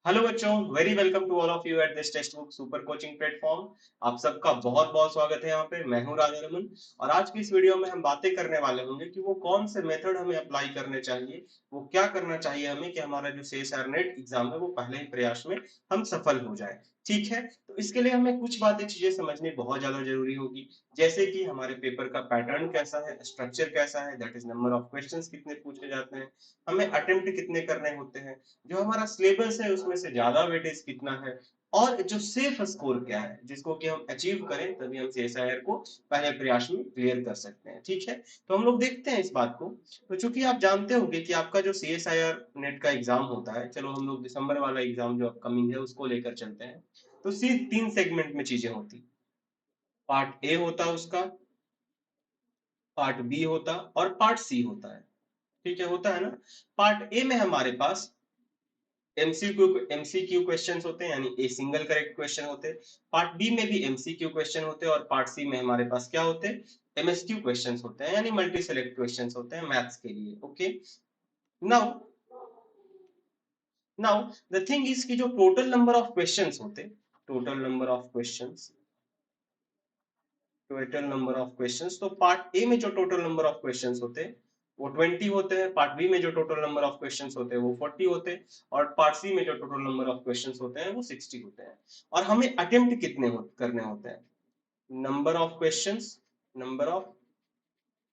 Hello बच्चों, very welcome to all of you at this text book super coaching platform. आप सबका बहुत बहुत स्वागत है यहाँ पे। मैं हूँ राजा रमन और आज की इस वीडियो में हम बातें करने वाले होंगे कि वो कौन से मेथड हमें अप्लाई करने चाहिए, वो क्या करना चाहिए हमें कि हमारा जो सीएसआईआर नेट एग्जाम है वो पहले ही प्रयास में हम सफल हो जाए। ठीक है, तो इसके लिए हमें कुछ बातें चीजें समझनी बहुत ज्यादा जरूरी होगी, जैसे कि हमारे पेपर का पैटर्न कैसा है, स्ट्रक्चर कैसा है, that is number of questions कितने पूछे जाते हैं, हमें अटेम्प्ट कितने करने होते हैं, जो हमारा सिलेबस है उसमें से ज्यादा वेटेज कितना है, और जो सेफ स्कोर क्या है जिसको कि हम अचीव करें तभी हम सीएसआईआर को पहले प्रयास में क्लियर कर सकते हैं। ठीक है, तो हम लोग देखते हैं इस बात को। तो चूंकि आप जानते होंगे कि आपका जो सीएसआईआर नेट का एग्जाम होता है, चलो हम लोग दिसंबर वाला एग्जाम जो अपकमिंग है उसको लेकर चलते हैं, तो सिर्फ 3 सेगमेंट में चीजें होती। पार्ट ए होता उसका, पार्ट बी होता और पार्ट सी होता है। ठीक है, होता है ना। पार्ट ए में हमारे पास एमसीक्यू क्वेश्चन होते हैं, यानी ए सिंगल करेक्ट क्वेश्चन होते हैं। पार्ट बी में भी एमसीक्यू क्वेश्चन होते हैं और पार्ट सी में हमारे पास क्या होते हैं, एमएसक्यू क्वेश्चन होते हैं, यानी मल्टी सेलेक्ट क्वेश्चन होते हैं मैथ्स के लिए। Okay, now now the thing is कि जो टोटल नंबर ऑफ क्वेश्चंस होते, total number of questions total number of questions, तो पार्ट ए में जो टोटल नंबर ऑफ क्वेश्चंस होते हैं वो 20 होते हैं, पार्ट बी में जो टोटल नंबर ऑफ क्वेश्चंस होते हैं वो 40 होते हैं, और पार्ट सी में जो टोटल नंबर ऑफ क्वेश्चंस होते हैं वो 60 होते हैं। और हमें अटेम्प्ट कितने करने होते हैं, number of questions, number of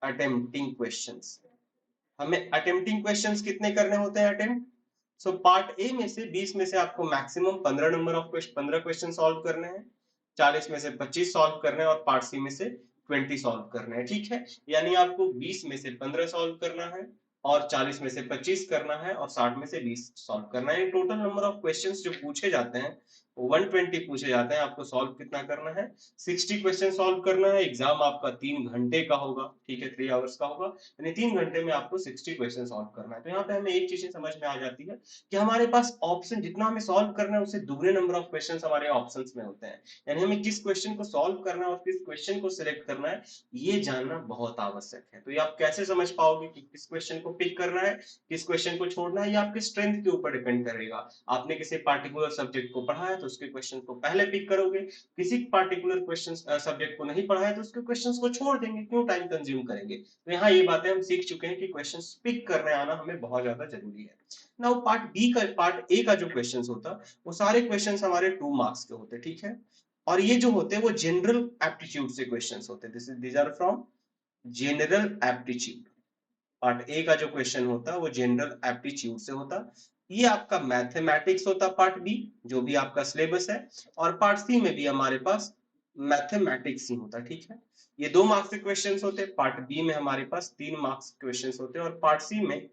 attempting questions, हमें अटेम्प्टिंग क्वेश्चंस कितने करने होते हैं अटेम्प्ट। सो पार्ट ए में से 20 में से आपको maximum 15 number of 15 question solve करने हैं, 40 में से 25 सॉल्व करने हैं और पार्ट सी में से 20 सॉल्व करने हैं। ठीक है, यानी आपको 20 में से 15 सॉल्व करना है और 40 में से 25 करना है और 60 में से 20 सॉल्व करना है। टोटल नंबर ऑफ क्वेश्चंस जो पूछे जाते हैं 120 पूछे जाते हैं, आपको सॉल्व कितना करना है, 60 क्वेश्चन सॉल्व करना है। एग्जाम आपका 3 घंटे का होगा, ठीक है, 3 आवर्स का होगा, यानी 3 घंटे में आपको 60 क्वेश्चन सॉल्व करना है। तो यहाँ पे हमें एक चीज समझ में आ जाती है कि हमारे पास ऑप्शन जितना हमें सॉल्व करना है उससे दुगने नंबर ऑफ क्वेश्चन हमारे ऑप्शंस में होते हैं, यानी हमें किस क्वेश्चन को सॉल्व करना है और किस क्वेश्चन को सिलेक्ट करना है ये जानना बहुत आवश्यक है। तो ये आप कैसे समझ पाओगे कि किस क्वेश्चन को पिक करना है, किस क्वेश्चन को छोड़ना है, ये आपके स्ट्रेंथ के ऊपर डिपेंड करेगा। आपने किसी पार्टिकुलर सब्जेक्ट को पढ़ा है तो उसके क्वेश्चन को पहले पिक करोगे, किसी पार्टिकुलर क्वेश्चन सब्जेक्ट को नहीं पढ़ा है तो उसके क्वेश्चंस को छोड़ देंगे, क्यों टाइम कंज्यूम करेंगे। तो यहाँ ये बातें हम सीख चुके हैं कि क्वेश्चंस पिक करने आना हमें बहुत ज्यादा जरूरी है। नाउ पार्ट ए का जो क्वेश्चंस होता वो सारे क्वेश्चंस हमारे 2 मार्क्स के होते, ठीक है। और ये जो होते हैं वो जनरल एप्टीट्यूड से क्वेश्चंस होते हैं, these are from general aptitude. Part A का जो क्वेश्चन होता है वो जनरल एप्टीट्यूड से होता। ये आपका मैथमेटिक्स होता पार्ट बी, जो भी आपका सिलेबस है, और पार्ट सी में भी हमारे पास मैथमेटिक्स ही होता। ठीक है, ये 2 मार्क्स के क्वेश्चंस होते हैं। पार्ट बी में हमारे पास 3 मार्क्स के क्वेश्चंस होते हैं और पार्ट सी में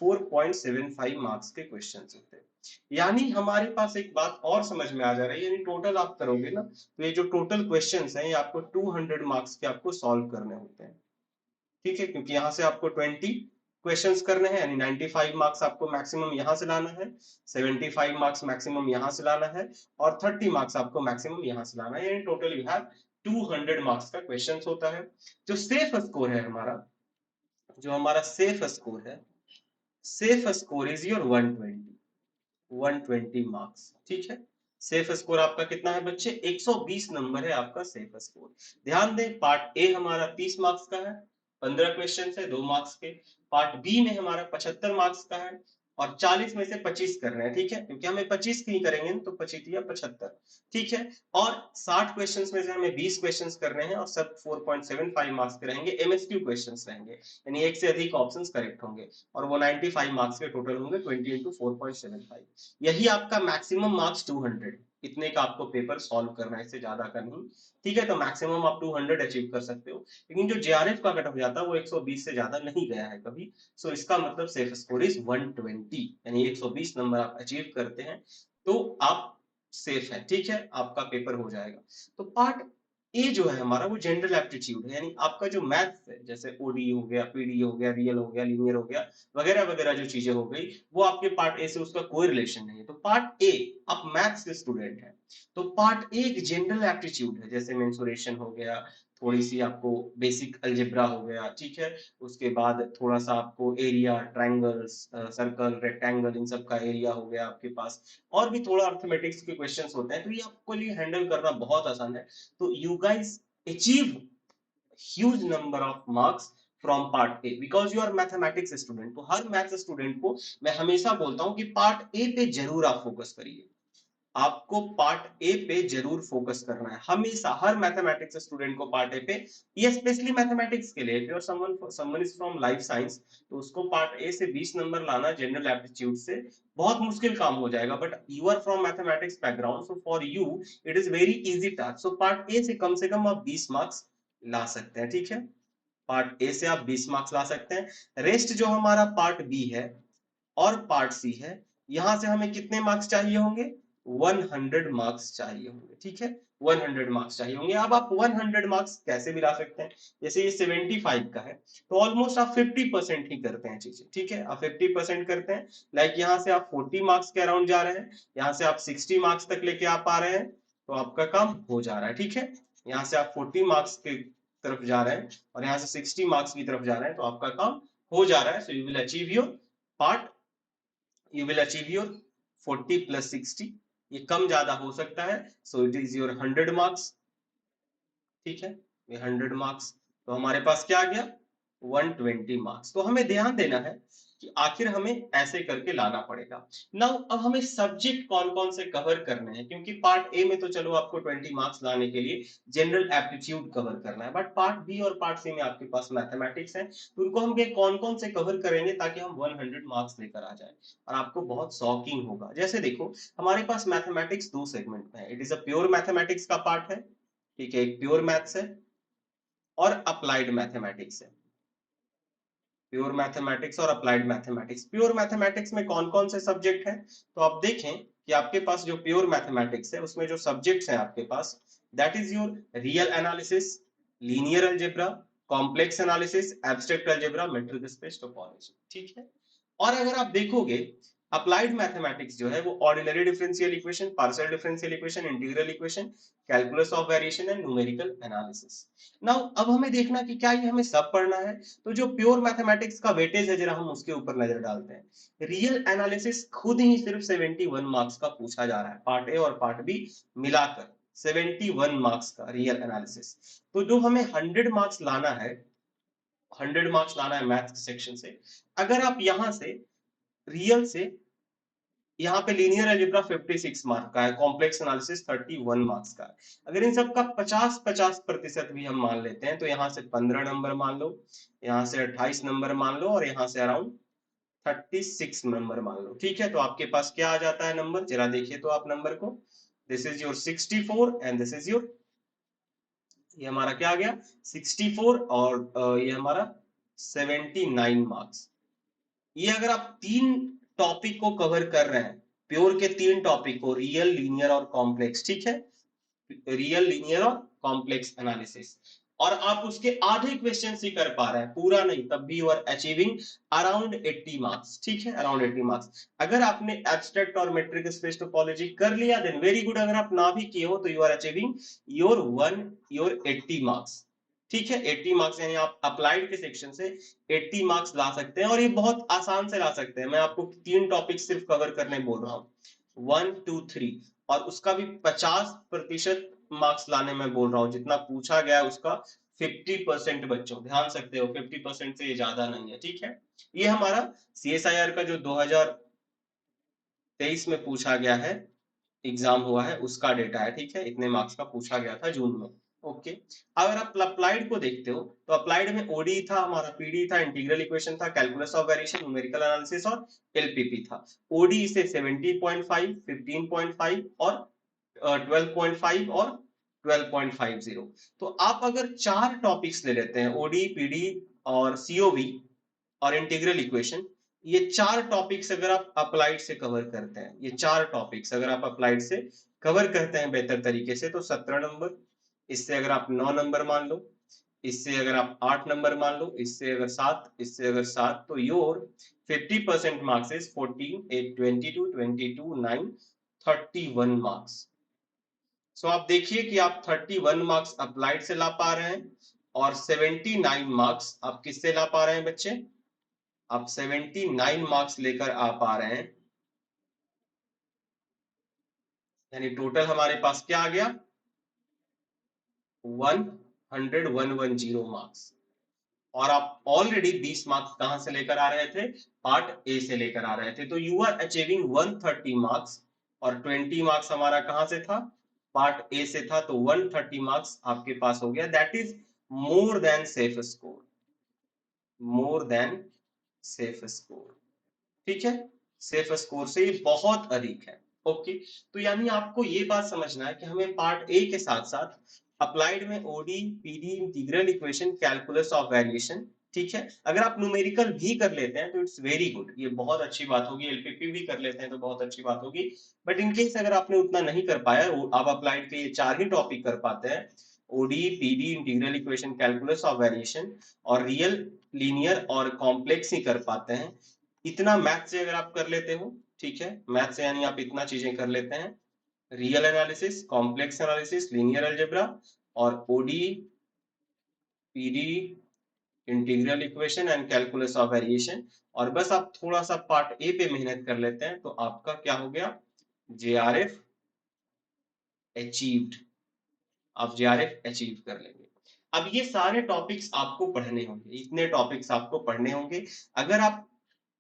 4.75 मार्क्स के क्वेश्चंस होते हैं। यानी हमारे पास एक बात और समझ में आ जा रही है, यानी टोटल आप करोगे ना तो ये जो टोटल क्वेश्चंस हैं ये आपको 200 मार्क्स के आपको सॉल्व करने होते हैं। ठीक है, क्योंकि यहां से आपको 20 क्वेश्चंस करने हैं, यानी 95 मार्क्स आपको मैक्सिमम यहां से लाना है, 75 मार्क्स मैक्सिमम यहां से लाना है और 30 मार्क्स आपको मैक्सिमम यहां से लाना है, यानी टोटल यू हैव 200 मार्क्स का क्वेश्चन होता है। जो सेफ स्कोर है हमारा, जो हमारा सेफ स्कोर है, safe score is your 120 marks. ठीक है, सेफ स्कोर आपका कितना है बच्चे, 120 नंबर है आपका सेफ स्कोर। ध्यान दें, पार्ट ए हमारा 30 मार्क्स का है, 15 क्वेश्चन है 2 मार्क्स के। पार्ट बी में हमारा 75 मार्क्स का है और 40 में से 25 कर रहे हैं, ठीक है, क्योंकि हमें 25 की करेंगे तो 25 या 75। ठीक है, और 60 क्वेश्चंस में से हमें 20 क्वेश्चंस करने हैं और सब 4.75 मार्क्स के रहेंगे, एमएसक्यू क्वेश्चंस रहेंगे, यानी एक से अधिक ऑप्शंस करेक्ट होंगे और वो 95 मार्क्स के टोटल होंगे, 20 इंटू 4.75। यही आपका मैक्सिमम मार्क्स 200, इतने का आपको पेपर सॉल्व करना है, इससे ज्यादा का नहीं। ठीक है, तो मैक्सिमम आप 200 अचीव कर सकते हो, लेकिन जो जेआरएफ का कट ऑफ जाता है वो 120 से ज्यादा नहीं गया है कभी। सो इसका मतलब सेफ स्कोर इज 120, यानी 120 नंबर आप अचीव करते हैं तो आप सेफ है। ठीक है, आपका पेपर हो जाएगा। तो पार्ट ए जो है हमारा वो जनरल एप्टीट्यूड है, यानी आपका जो मैथ्स है, जैसे ओडी हो गया, पीडी हो गया, रियल हो गया, लीनियर हो गया, वगैरह वगैरह जो चीजें हो गई, वो आपके पार्ट ए से उसका कोई रिलेशन नहीं है। तो पार्ट ए, आप मैथ्स के स्टूडेंट हैं तो पार्ट ए एक जनरल एप्टीट्यूड है, जैसे मेंसुरेशन हो गया, थोड़ी सी आपको बेसिक अलजेब्रा हो गया, ठीक है। उसके बाद थोड़ा सा आपको एरिया, ट्रायंगल्स, सर्कल, रेक्टेंगल, इन सब का एरिया हो गया आपके पास, और भी थोड़ा अर्थमेटिक्स के क्वेश्चंस होते हैं, तो ये आपको लिए हैंडल करना बहुत आसान है। तो you guys achieve huge number of marks from part A because you are mathematics student. तो हर मैथ्स स्टूडेंट को मैं हमेशा बोलता हूं कि पार्ट ए पे जरूर आप फोकस करिए, आपको पार्ट ए पे जरूर फोकस करना है हमेशा, हर मैथमेटिक्स स्टूडेंट को पार्ट ए पे। ये स्पेशली मैथमेटिक्स के लिए, if someone is from life science, तो उसको पार्ट ए से 20 नंबर लाना जनरल एप्टीट्यूड से बहुत मुश्किल काम हो जाएगा, but you are from mathematics background, so for you it is very easy task. So part A से कम आप 20 मार्क्स ला सकते हैं, ठीक है। पार्ट ए से आप 20 मार्क्स ला सकते हैं। रेस्ट जो हमारा पार्ट बी है और पार्ट सी है, यहां से हमें कितने मार्क्स चाहिए होंगे? 100 मार्क्स चाहिए होंगे, ठीक है। 100 मार्क्स चाहिए होंगे। अब आप 100 मार्क्स कैसे भी ला सकते हैं? जैसे ये 75 का है, तो ऑलमोस्ट आप 50% ही करते हैं चीजें, ठीक है। आप 50% करते हैं, लाइक यहाँ से आप 40 मार्क्स के अराउंड जा रहे हैं, यहाँ से आप 60 मार्क्स तक लेके आ पा रहे हैं, तो आपका काम हो जा रहा है, ठीक है। यहाँ से आप 40 मार्क्स की तरफ जा रहे हैं और यहाँ से 60 मार्क्स की तरफ जा रहे हैं, तो आपका काम हो जा रहा है। So you will achieve your part, you will achieve your 40 plus 60, ये कम ज्यादा हो सकता है, so it is your 100 marks, ठीक है। ये 100 मार्क्स, तो हमारे पास क्या आ गया? 120 मार्क्स। तो हमें ध्यान देना है कि आखिर हमें ऐसे करके लाना पड़ेगा। नाउ अब हमें सब्जेक्ट कौन कौन से कवर करने हैं, क्योंकि पार्ट ए में तो चलो आपको 20 मार्क्स लाने के लिए जनरल एप्टीट्यूड कवर करना है, बट पार्ट बी और पार्ट सी में आपके पास मैथमेटिक्स है, तो उनको हम कौन कौन से कवर करेंगे ताकि हम 100 मार्क्स लेकर आ जाए और आपको बहुत शॉकिंग होगा। जैसे देखो, हमारे पास मैथमेटिक्स दो सेगमेंट में है, it is a pure mathematics का पार्ट है, ठीक है, एक प्योर मैथ्स है और अप्लाइड मैथमेटिक्स है। प्योर मैथमेटिक्स और अप्लाइड मैथमेटिक्स। प्योर मैथमेटिक्स में कौन कौन से सब्जेक्ट हैं? तो आप देखें कि आपके पास जो प्योर मैथमेटिक्स है उसमें जो सब्जेक्ट्स हैं आपके पास, that is your real analysis, linear algebra, complex analysis, abstract algebra, metric space topology, ठीक है। और अगर आप देखोगे, अप्लाइड मैथमेटिक्स जो है वो ordinary differential equation, partial differential equation, integral equation, calculus of variation and numerical analysis. Now अब हमें देखना कि क्या ये हमें सब पढ़ना है, तो जो प्योर मैथमेटिक्स का वेटेज है जरा हम उसके ऊपर नजर डालते हैं। रियल एनालिसिस खुद ही सिर्फ 71 मार्क्स का पूछा जा रहा है, पार्ट ए और पार्ट बी मिलाकर 71 मार्क्स का रियल एनालिसिस। तो जो हमें 100 मार्क्स लाना है, 100 मार्क्स लाना है मैथ सेक्शन से, अगर आप यहां से रियल से, यहाँ पे लीनियर अलजेब्रा 56 मार्क का है, कॉम्प्लेक्स एनालिसिस 31 मार्क्स का है, अगर इन सब का 50-50% भी हम मान लेते हैं, तो यहाँ से 15 नंबर मान लो, यहाँ से 28 नंबर मान लो, और यहाँ से अराउंड 36 नंबर मान लो, ठीक है। तो आपके पास क्या आ जाता है नंबर, जरा देखिए तो आप नंबर को, this is your 64 and this is your, ये हमारा क्या आ गया 64, और ये हमारा 79 मार्क्स। ये अगर आप तीन टॉपिक को कवर कर रहे हैं, प्योर के तीन टॉपिक को, रियल, लीनियर और कॉम्प्लेक्स, ठीक है, रियल, लीनियर और कॉम्प्लेक्स एनालिसिस, और आप उसके आधे क्वेश्चन ही कर पा रहे हैं, पूरा नहीं, तब भी you are achieving around 80 marks, ठीक है, अराउंड 80 मार्क्स। अगर आपने एब्स्ट्रैक्ट और मेट्रिक स्पेस टोपोलॉजी कर लिया देन वेरी गुड, अगर आप ना भी किए हो तो you are achieving your 80 marks, ठीक है। 80 मार्क्स यानी आप अप्लाइड के सेक्शन से 80 मार्क्स ला सकते हैं, और ये बहुत आसान से ला सकते हैं। मैं आपको तीन टॉपिक सिर्फ कवर करने बोल रहा हूँ, 1 2 3, और उसका भी 50% मार्क्स लाने में बोल रहा हूँ, जितना पूछा गया है उसका 50% बच्चों, ध्यान सकते हो 50% से ज्यादा नहीं है, ठीक है। ये हमारा CSIR का जो 2023 में पूछा गया है, एग्जाम हुआ है, उसका डेटा है, ठीक है, इतने मार्क्स का पूछा गया था जून में, ओके। अगर आप अप्लाइड को देखते हो, तो अप्लाइड में ओडी था हमारा, पीडी था, इंटीग्रल इक्वेशन था, calculus of variation, numerical analysis और एलपीपी था। ओडी से 70.5, 15.5 और 12.5, और 12.50। तो आप अगर चार टॉपिक्स ले लेते हैं, ओडी, पीडी और सीओवी और इंटीग्रल इक्वेशन, ये चार टॉपिक्स अगर आप अप्लाइड से कवर करते हैं, ये चार टॉपिक्स अगर आप अप्लाइड से कवर करते हैं बेहतर तरीके से, तो 17 नंबर, इससे अगर आप 9 नंबर मान लो, इससे अगर आप 8 नंबर मान लो, इससे अगर 7, इससे अगर 7, तो योर 50% मार्क्स इज 14, 8, 22, 22, 9, 31 मार्क्स। सो आप देखिए कि आप 31 मार्क्स अप्लाइड से ला पा रहे हैं और 79 मार्क्स आप किससे ला पा रहे हैं बच्चे? आप 79 मार्क्स लेकर आ पा रहे हैं, यानी टोटल हमारे पास क्या आ गया? 110 मार्क्स। और आप ऑलरेडी 20 मार्क्स कहां से लेकर आ रहे थे? पार्ट ए से लेकर आ रहे थे। तो यू आर अचीविंग 130 मार्क्स और 20 मार्क्स हमारा कहां से था? पार्ट ए से था। तो 130 मार्क्स आपके पास हो गया। That is more than safe score, more than safe score. ठीक है, सेफ स्कोर से ये बहुत अधिक है। ओके, तो यानी आपको ये बात समझना है कि हमें पार्ट ए के साथ साथ अप्लाइड में OD, PD, integral equation, calculus of variation, ठीक है, अगर आप न्यूमेरिकल भी कर लेते हैं तो इट्स वेरी गुड, ये बहुत अच्छी बात होगी। एलपीपी भी कर लेते हैं तो बहुत अच्छी बात होगी। बट इनकेस अगर आपने उतना नहीं कर पाया, आप अप्लाइड के ये 4 ही टॉपिक कर पाते हैं, OD, PD, integral equation, calculus of variation, और रियल, लीनियर और कॉम्प्लेक्स ही कर पाते हैं, इतना मैथ से अगर आप कर लेते हो, ठीक है, मैथ से यानी आप इतना चीजें कर लेते हैं, real analysis, complex analysis, linear algebra और ODE, PD, integral equation and calculus of variation, और बस आप थोड़ा सा पार्ट ए पे मेहनत कर लेते हैं तो आपका क्या हो गया? JRF achieved. आप जेआरएफ अचीव कर लेंगे। अब ये सारे टॉपिक्स आपको पढ़ने होंगे, इतने टॉपिक्स आपको पढ़ने होंगे। अगर आप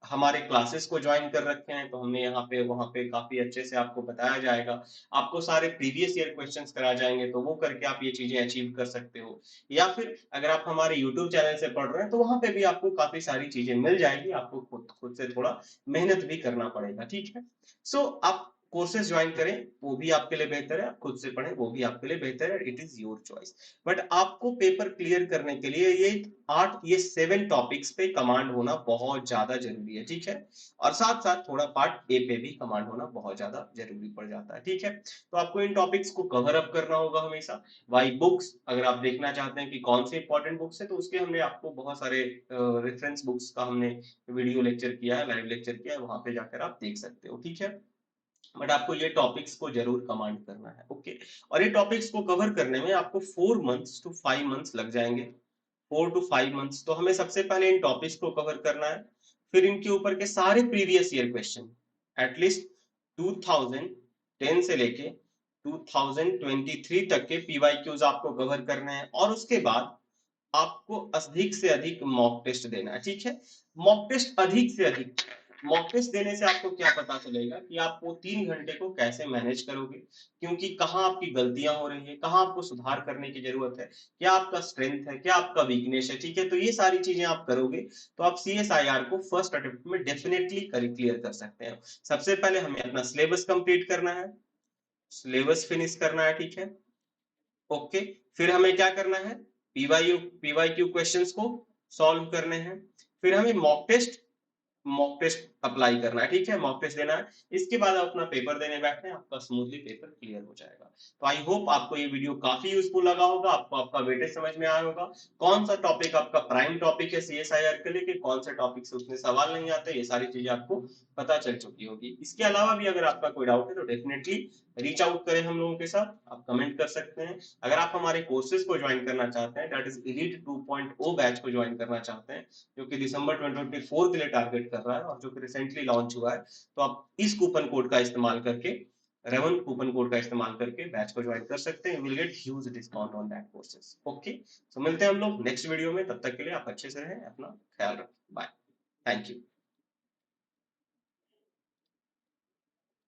हमारे क्लासेस को ज्वाइन कर रखे हैं तो हमने यहाँ पे वहाँ पे काफी अच्छे से आपको बताया जाएगा, आपको सारे प्रीवियस ईयर क्वेश्चंस करा जाएंगे, तो वो करके आप ये चीजें अचीव कर सकते हो। या फिर अगर आप हमारे यूट्यूब चैनल से पढ़ रहे हैं तो वहां पे भी आपको काफी सारी चीजें मिल जाएगी, आपको खुद खुद से थोड़ा मेहनत भी करना पड़ेगा। ठीक है, सो आप कोर्सेज ज्वाइन करें, वो भी आपके लिए बेहतर है, आप खुद से पढ़ें वो भी आपके लिए बेहतर है, it is your choice. But आपको पेपर क्लियर करने के लिए ये 7 टॉपिक्स पे कमांड होना बहुत ज्यादा जरूरी है। ठीक है, और साथ साथ थोड़ा पार्ट ए पे भी कमांड होना बहुत ज्यादा जरूरी पड़ जाता है। ठीक है, तो आपको इन टॉपिक्स को कवर अप करना होगा हमेशा। वाई बुक्स, अगर आप देखना चाहते हैं कि कौन से इंपॉर्टेंट बुक्स है, तो उसके हमने आपको बहुत सारे रेफरेंस बुक्स का हमने वीडियो लेक्चर किया है, लाइव लेक्चर किया है, वहां पे जाकर आप देख सकते हो। ठीक है, बट आपको ये टॉपिक्स को जरूर कमांड करना है। ओके, और ये टॉपिक्स को कवर करने में आपको 4 मंथ्स टू 5 मंथ्स लग जाएंगे, 4 to 5 मंथ्स। तो हमें सबसे पहले इन टॉपिक्स को कवर करना है, फिर इनके ऊपर के सारे प्रीवियस ईयर क्वेश्चन, एटलीस्ट 2010 से लेके 2023 तक के पीवाईक्यूज आपको कवर करने हैं, और उसके बाद आपको अधिक से अधिक मॉक टेस्ट देना है। ठीक है, मॉक टेस्ट अधिक से अधिक, मॉक टेस्ट देने से आपको क्या पता चलेगा कि आप वो 3 घंटे को कैसे मैनेज करोगे, क्योंकि कहाँ आपकी गलतियां हो रही है, कहाँ आपको सुधार करने की जरूरत है, क्या आपका स्ट्रेंथ है, क्या आपका वीकनेस है। ठीक है, तो ये सारी चीजें आप करोगे तो आप CSIR को फर्स्ट अटेम्प्ट में डेफिनेटली क्लियर कर सकते हैं। सबसे पहले हमें अपना सिलेबस कंप्लीट करना है, सिलेबस फिनिश करना है। ठीक है, ओके, फिर हमें क्या करना है? पीवाईक्यू क्वेश्चंस को सॉल्व करने हैं, फिर हमें मॉक टेस्ट अप्लाई करना है। ठीक है, मॉक टेस्ट देना है, इसके बाद आप अपना पेपर देने बैठे हैं, आपका स्मूथली पेपर क्लियर हो जाएगा। तो आई होप आपको ये वीडियो काफी यूजफुल लगा होगा, आपको आपका वेटेज समझ में आया होगा, कौन सा टॉपिक आपका प्राइम टॉपिक है CSIR के लिए, कौन से टॉपिक से उसमें सवाल नहीं आते, ये सारी चीजें आपको पता चल चुकी होगी। इसके अलावा भी अगर आपका कोई डाउट है तो डेफिनेटली रीच आउट करें हम लोगों के साथ, आप कमेंट कर सकते हैं। अगर आप हमारे कोर्सेज को ज्वाइन करना चाहते हैं, दैट इज एलीट 2.0 बैच को ज्वाइन करना चाहते हैं, जो कि दिसंबर 2024 के लिए टारगेट कर रहा है और जो कि रिसेंटली लॉन्च हुआ है, तो आप इस कूपन कोड का इस्तेमाल करके, रेवन कूपन कोड का इस्तेमाल करके बैच को ज्वाइन कर सकते हैं। Will get huge discount on that courses. Okay, so मिलते हैं हम लोग नेक्स्ट वीडियो में, तब तक के लिए आप अच्छे से रहें, अपना ख्याल रखें, बाय, थैंक यू।